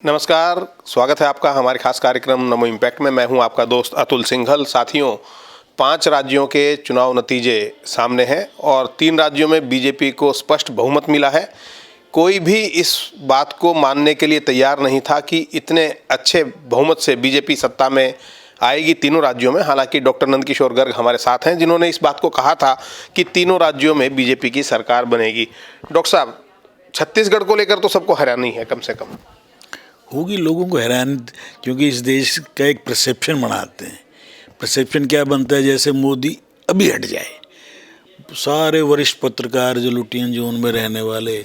नमस्कार, स्वागत है आपका हमारे खास कार्यक्रम नमो इम्पैक्ट में। मैं हूं आपका दोस्त अतुल सिंघल। साथियों, 5 राज्यों के चुनाव नतीजे सामने हैं और 3 राज्यों में बीजेपी को स्पष्ट बहुमत मिला है। कोई भी इस बात को मानने के लिए तैयार नहीं था कि इतने अच्छे बहुमत से बीजेपी सत्ता में आएगी तीनों राज्यों में। हालांकि डॉक्टर नंदकिशोर गर्ग हमारे साथ हैं, जिन्होंने इस बात को कहा था कि तीनों राज्यों में बीजेपी की सरकार बनेगी। डॉक्टर साहब, छत्तीसगढ़ को लेकर तो सबको हैरानी है, कम से कम होगी, लोगों को हैरान, क्योंकि इस देश का एक परसेप्शन बनाते हैं। परसेप्शन क्या बनता है? जैसे मोदी अभी हट जाए, सारे वरिष्ठ पत्रकार जो लुटियन जोन में रहने वाले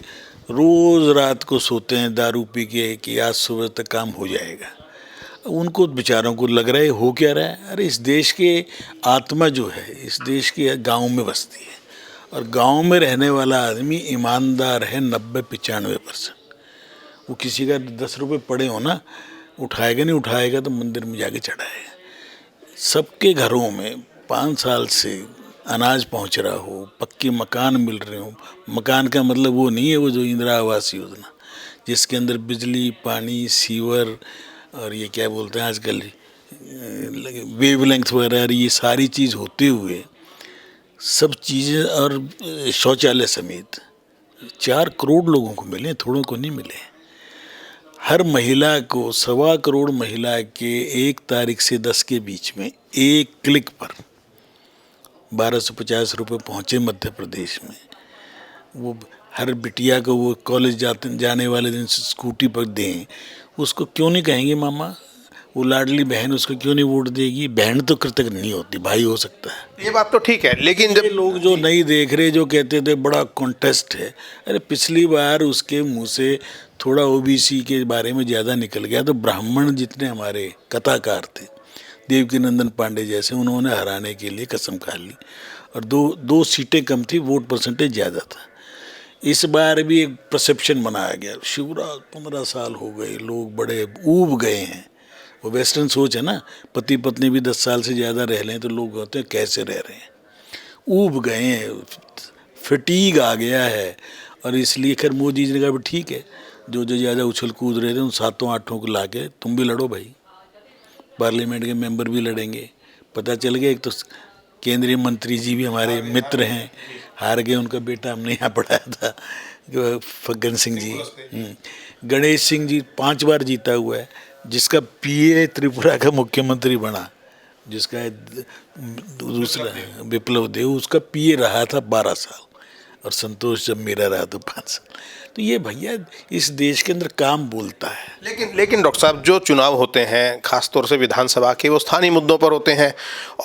रोज रात को सोते हैं दारू पी के कि आज सुबह तक काम हो जाएगा। उनको बेचारों को लग रहा है हो क्या रहा है। अरे इस देश के आत्मा जो है इस देश के गांव में बसती है, और गांव में रहने वाला आदमी ईमानदार है 90-95%। वो किसी का 10 रुपये पड़े हो ना, उठाएगा नहीं, उठाएगा तो मंदिर में जाके चढ़ाएगा। सबके घरों में 5 साल से अनाज पहुंच रहा हो, पक्के मकान मिल रहे हो। मकान का मतलब वो नहीं है वो जो इंदिरा आवास योजना, जिसके अंदर बिजली, पानी, सीवर और ये क्या बोलते हैं आजकल वेवलेंथ वगैरह, ये सारी चीज़ होते हुए सब चीज़ें और शौचालय समेत 4 करोड़ लोगों को मिले, थोड़ों को नहीं मिले। हर महिला को 1.25 करोड़ महिला के 1 तारीख से 10 के बीच में एक क्लिक पर 1250 रुपये पहुँचे मध्य प्रदेश में। वो हर बिटिया को वो कॉलेज जाने वाले दिन स्कूटी पर दें। उसको क्यों नहीं कहेंगे मामा? वो लाडली बहन उसको क्यों नहीं वोट देगी? बहन तो कृतज्ञ नहीं होती, भाई हो सकता है। ये बात तो ठीक है, लेकिन जब लोग जो नहीं देख रहे, जो कहते थे बड़ा कॉन्टेस्ट है, अरे पिछली बार उसके मुंह से थोड़ा ओबीसी के बारे में ज़्यादा निकल गया तो ब्राह्मण जितने हमारे कथाकार थे, देवकीनंदन पांडे जैसे, उन्होंने हराने के लिए कसम खा ली, और दो सीटें कम थी, वोट परसेंटेज ज़्यादा था। इस बार भी एक परसेप्शन बनाया गया। शिवराज 15 साल हो गए, लोग बड़े ऊब गए हैं। वो वेस्टर्न सोच है ना, पति पत्नी भी 10 साल से ज़्यादा रह लें तो लोग कहते हैं कैसे रह रहे हैं, ऊब गए हैं, फटीग आ गया है। और इसलिए खैर मोदी जी ने कहा ठीक है, जो ज़्यादा उछल कूद रहे थे उन 7-8 को ला के तुम भी लड़ो भाई, पार्लियामेंट के मेंबर भी लड़ेंगे। पता चल गया, एक तो केंद्रीय मंत्री जी भी हमारे मित्र हैं, हार गए, उनका बेटा हमने यहाँ पढ़ाया था, फग्गन सिंह जी। गणेश सिंह जी 5 बार जीता हुआ है, जिसका पीए त्रिपुरा का मुख्यमंत्री बना, जिसका दूसरा विप्लव देव, उसका पीए रहा था 12 साल, और संतोष जब मेरा रहा तो 5 साल। तो ये भैया इस देश के अंदर काम बोलता है। लेकिन डॉक्टर साहब, जो चुनाव होते हैं खासतौर से विधानसभा के, वो स्थानीय मुद्दों पर होते हैं।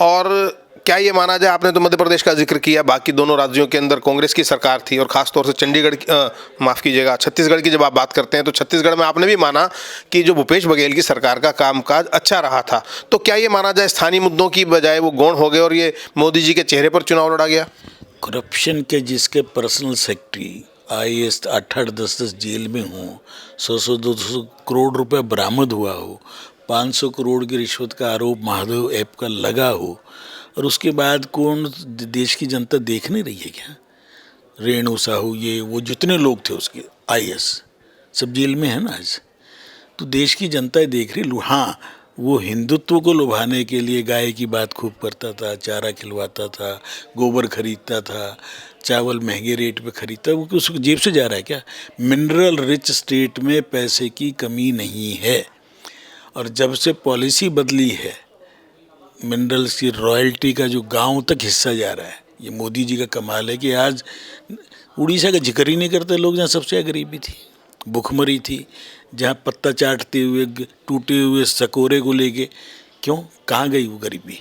और क्या ये माना जाए, आपने तो मध्य प्रदेश का जिक्र किया, बाकी दोनों राज्यों के अंदर कांग्रेस की सरकार थी, और खासतौर से माफ़ कीजिएगा, छत्तीसगढ़ की जब आप बात करते हैं तो छत्तीसगढ़ में आपने भी माना कि जो भूपेश बघेल की सरकार का कामकाज अच्छा रहा था। तो क्या ये माना जाए स्थानीय मुद्दों की बजाय वो गौण हो गए और ये मोदी जी के चेहरे पर चुनाव लड़ा गया? करप्शन के जिसके पर्सनल सेक्रेटरी IAS 8-8, 10-10 जेल में हो, 100-200 करोड़ रुपए बरामद हुआ हो, 500 करोड़ की रिश्वत का आरोप महादेव ऐप का लगा हो, और उसके बाद कौन देश की जनता देख नहीं रही है क्या? रेणु साहू, ये वो जितने लोग थे उसके IAS सब जेल में है ना आज। तो देश की जनता देख रही। हाँ, वो हिंदुत्व को लुभाने के लिए गाय की बात खूब करता था, चारा खिलवाता था, गोबर खरीदता था, चावल महंगे रेट पे खरीदता, वो उसको जेब से जा रहा है क्या? मिनरल रिच स्टेट में पैसे की कमी नहीं है, और जब से पॉलिसी बदली है, मिनरल्स की रॉयल्टी का जो गांव तक हिस्सा जा रहा है, ये मोदी जी का कमाल है कि आज उड़ीसा का जिक्र ही नहीं करते लोग, जहाँ सबसे गरीबी थी, भुखमरी थी, जहाँ पत्ता चाटते हुए टूटे हुए सकोरे को लेके, क्यों, कहाँ गई वो गरीबी?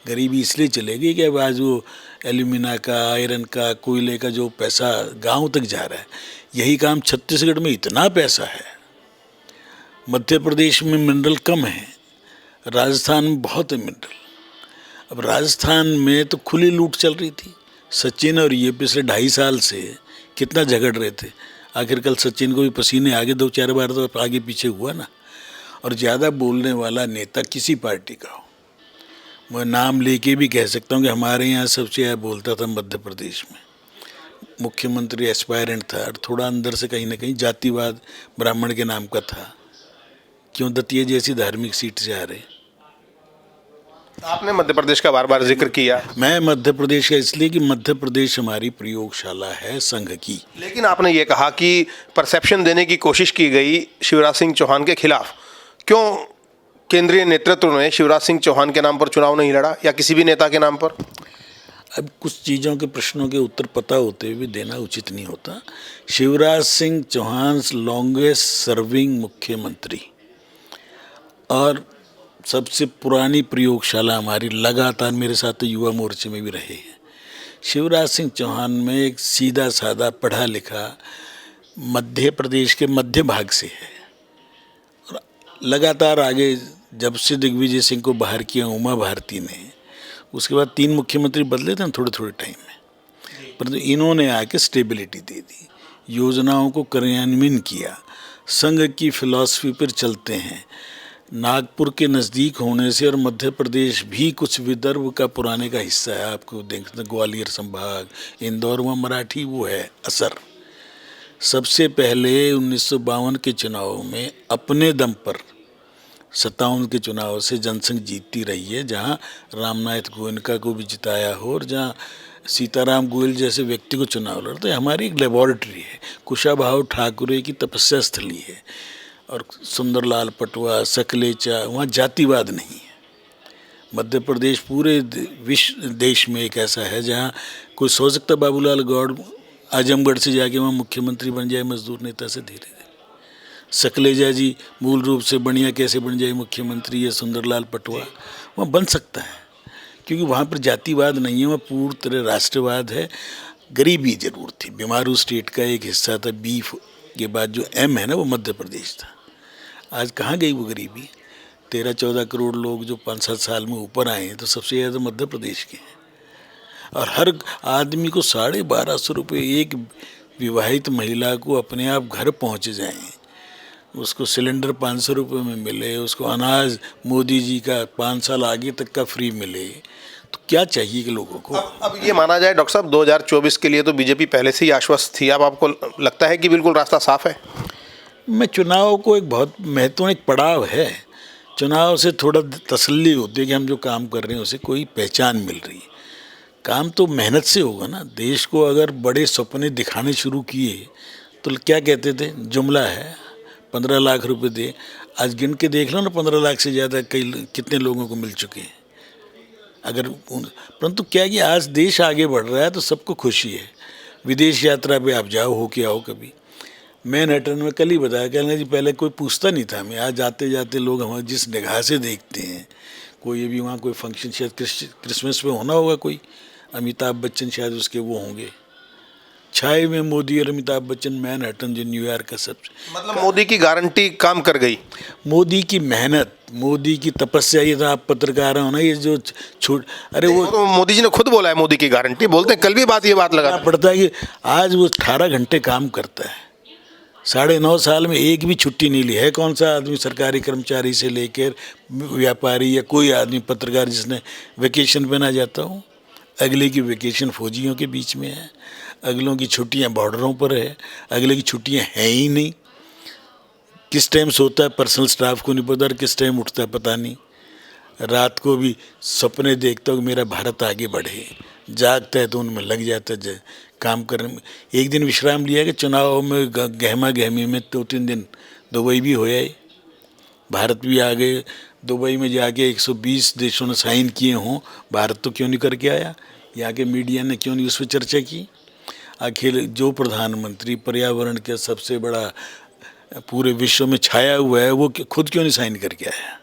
गरीबी इसलिए चलेगी कि अब आज वो एल्यूमिना का, आयरन का, कोयले का जो पैसा गांव तक जा रहा है, यही काम छत्तीसगढ़ में इतना पैसा है। मध्य प्रदेश में मिनरल कम है, राजस्थान में बहुत है मिनरल। अब राजस्थान में तो खुली लूट चल रही थी। सचिन और ये पिछले 2.5 साल से कितना झगड़ रहे थे। आखिर कल सचिन को भी पसीने आगे 2-4 बार तो आगे पीछे हुआ ना। और ज़्यादा बोलने वाला नेता किसी पार्टी का हो, मैं नाम लेके भी कह सकता हूँ कि हमारे यहाँ सबसे ज़्यादा बोलता था मध्य प्रदेश में, मुख्यमंत्री एस्पायरेंट था, और थोड़ा अंदर से कहीं ना कहीं जातिवाद ब्राह्मण के नाम का था, क्यों दतिया जैसी धार्मिक सीट से आ रहे हैं? आपने मध्य प्रदेश का बार बार जिक्र किया, मैं मध्य प्रदेश का इसलिए कि मध्य प्रदेश हमारी प्रयोगशाला है संघ की। लेकिन आपने ये कहा कि परसेप्शन देने की कोशिश की गई शिवराज सिंह चौहान के खिलाफ। क्यों केंद्रीय नेतृत्व ने शिवराज सिंह चौहान के नाम पर चुनाव नहीं लड़ा या किसी भी नेता के नाम पर? अब कुछ चीज़ों के प्रश्नों के उत्तर पता होते हुए देना उचित नहीं होता। शिवराज सिंह चौहान लॉन्गेस्ट सर्विंग मुख्यमंत्री और सबसे पुरानी प्रयोगशाला हमारी, लगातार मेरे साथ तो युवा मोर्चे में भी रहे हैं। शिवराज सिंह चौहान में एक सीधा साधा पढ़ा लिखा मध्य प्रदेश के मध्य भाग से है और लगातार आगे जब से दिग्विजय सिंह को बाहर किया उमा भारती ने, उसके बाद 3 मुख्यमंत्री बदले थे थोड़े थोड़े टाइम में, परंतु इन्होंने आके स्टेबिलिटी दे दी, योजनाओं को कार्यान्वयन किया, संघ की फिलॉसफी पर चलते हैं। नागपुर के नज़दीक होने से और मध्य प्रदेश भी कुछ विदर्भ का पुराने का हिस्सा है, आपको देखते ग्वालियर संभाग, इंदौर में मराठी वो है असर। सबसे पहले 1952 के चुनाव में अपने दम पर 57 के चुनाव से जनसंघ जीतती रही है, जहां रामनाथ गोयनका को भी जिताया हो और जहां सीताराम गोयल जैसे व्यक्ति को चुनाव लड़ते। तो हमारी एक लेबॉरेटरी है, कुशाभाऊ ठाकुरे की तपस्या स्थली है और सुंदरलाल पटवा, सकलेचा, वहाँ जातिवाद नहीं है। मध्य प्रदेश पूरे विश्व देश में एक ऐसा है जहाँ कोई सोच सकता बाबूलाल गौड़ आजमगढ़ से जाके वहाँ मुख्यमंत्री बन जाए मजदूर नेता से धीरे धीरे। सकलेजा जी मूल रूप से बढ़िया कैसे बन जाए मुख्यमंत्री, या सुंदरलाल पटवा वहाँ बन सकता है, क्योंकि वहाँ पर जातिवाद नहीं है, वहाँ पूरी तरह राष्ट्रवाद है। गरीबी जरूर थी, बीमारू स्टेट का एक हिस्सा था, बीफ के बाद जो एम है ना वो मध्य प्रदेश था। आज कहाँ गई वो गरीबी? 13-14 करोड़ लोग जो 5-7 साल में ऊपर आए हैं तो सबसे ज़्यादा मध्य प्रदेश के हैं। और हर आदमी को 1250 रुपये, एक विवाहित महिला को अपने आप घर पहुँच जाएं, उसको सिलेंडर 500 रुपये में मिले, उसको अनाज मोदी जी का 5 साल आगे तक का फ्री मिले, तो क्या चाहिए कि लोगों को? अब ये माना जाए डॉक्टर साहब 2024 के लिए तो बीजेपी पहले से ही आश्वस्त थी, अब आपको लगता है कि बिल्कुल रास्ता साफ है? मैं चुनाव को एक बहुत महत्वपूर्ण एक पड़ाव है, चुनाव से थोड़ा तसल्ली होती है कि हम जो काम कर रहे हैं उसे कोई पहचान मिल रही है। काम तो मेहनत से होगा ना। देश को अगर बड़े सपने दिखाने शुरू किए तो क्या कहते थे, जुमला है 15 लाख रुपए दे, आज गिन के देख लो ना 15 लाख से ज़्यादा कितने लोगों को मिल चुके हैं। परंतु क्या कि आज देश आगे बढ़ रहा है तो सबको खुशी है। विदेश यात्रा पे आप जाओ, हो के आओ कभी। मैनहट्टन में कल ही बताया, कहना जी पहले कोई पूछता नहीं था हमें, आज जाते जाते लोग हमें जिस निगाह से देखते हैं। कोई अभी वहाँ कोई फंक्शन शायद क्रिसमस पे होना होगा, कोई अमिताभ बच्चन शायद उसके वो होंगे, छाए में मोदी और अमिताभ बच्चन, मैनहट्टन जो न्यूयॉर्क का सबसे, मतलब मोदी की गारंटी काम कर गई। मोदी की मेहनत, मोदी की तपस्या। ये तो आप पत्रकार हो ना, ये जो अरे वो तो मोदी जी ने खुद बोला है मोदी की गारंटी, बोलते हैं कल भी ये बात लगा पड़ता है कि आज वो 18 घंटे काम करता है, 9.5 साल में एक भी छुट्टी नहीं ली है। कौन सा आदमी सरकारी कर्मचारी से लेकर व्यापारी या कोई आदमी पत्रकार जिसने वेकेशन पे ना जाता हो? अगले की वेकेशन फौजियों के बीच में है, अगलों की छुट्टियां बॉर्डरों पर है, अगले की छुट्टियां हैं ही नहीं। किस टाइम सोता है पर्सनल स्टाफ को नहीं पता और किस टाइम उठता है पता नहीं। रात को भी सपने देखता हूँ मेरा भारत आगे बढ़े, जागता है तो उनमें लग जाता है काम करने में। एक दिन विश्राम लिया कि चुनाव में गहमा गहमी में 2-3 दिन दुबई भी हो आए, भारत भी आ गए। दुबई में जाके 120 देशों ने साइन किए हों, भारत तो क्यों नहीं करके आया? यहाँ के मीडिया ने क्यों नहीं उस पर चर्चा की? आखिर जो प्रधानमंत्री पर्यावरण का सबसे बड़ा पूरे विश्व में छाया हुआ है, वो खुद क्यों नहीं साइन करके आया?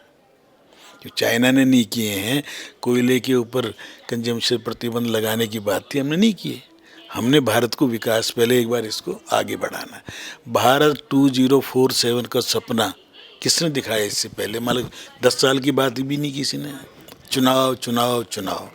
जो चाइना ने नहीं किए हैं, कोयले के ऊपर कंजम्पशन प्रतिबंध लगाने की बात थी, हमने नहीं किए। हमने भारत को विकास, पहले एक बार इसको आगे बढ़ाना है। भारत 2047 का सपना किसने दिखाया इससे पहले? मतलब 10 साल की बात भी नहीं किसी ने। चुनाव चुनाव चुनाव,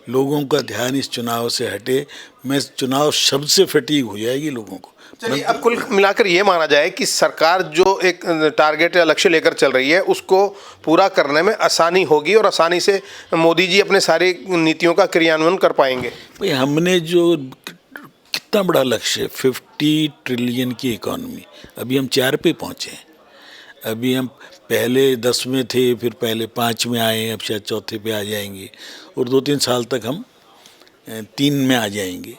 लोगों का ध्यान इस चुनाव से हटे। मैं चुनाव शब्द से फटीग हो जाएगी लोगों को। चलिए, अब कुल मिलाकर ये माना जाए कि सरकार जो एक टारगेट या लक्ष्य लेकर चल रही है उसको पूरा करने में आसानी होगी और आसानी से मोदी जी अपने सारी नीतियों का क्रियान्वयन कर पाएंगे। भाई हमने जो कितना बड़ा लक्ष्य, 50 ट्रिलियन की इकॉनमी, अभी हम 4 पे पहुँचे हैं। अभी हम पहले 10 में थे, फिर पहले 5 में आए, अब शायद चौथे पे आ जाएंगे और 2-3 साल तक हम 3 में आ जाएंगे।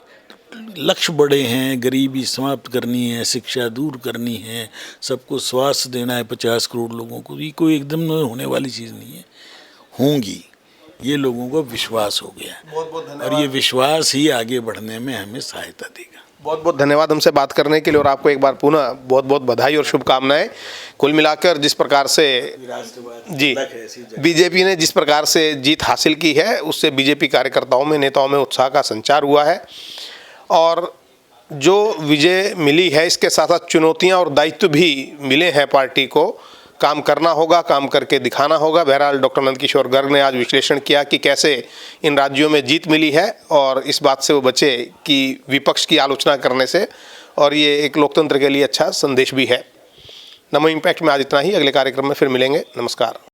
लक्ष्य बड़े हैं, गरीबी समाप्त करनी है, शिक्षा दूर करनी है, सबको स्वास्थ्य देना है 50 करोड़ लोगों को। ये कोई एकदम होने वाली चीज़ नहीं है, होंगी। ये लोगों को विश्वास हो गया है बहुत बहुत धन्यवाद। और ये विश्वास ही आगे बढ़ने में हमें सहायता देगा। बहुत बहुत धन्यवाद हमसे बात करने के लिए और आपको एक बार पुनः बहुत बहुत बधाई और शुभकामनाएं। कुल मिलाकर जिस प्रकार से जी बीजेपी ने जिस प्रकार से जीत हासिल की है, उससे बीजेपी कार्यकर्ताओं में, नेताओं में उत्साह का संचार हुआ है और जो विजय मिली है इसके साथ साथ चुनौतियां और दायित्व भी मिले हैं। पार्टी को काम करना होगा, काम करके दिखाना होगा। बहरहाल डॉक्टर नंदकिशोर गर्ग ने आज विश्लेषण किया कि कैसे इन राज्यों में जीत मिली है और इस बात से वो बचे कि विपक्ष की आलोचना करने से, और ये एक लोकतंत्र के लिए अच्छा संदेश भी है। नमो इम्पैक्ट में आज इतना ही। अगले कार्यक्रम में फिर मिलेंगे। नमस्कार।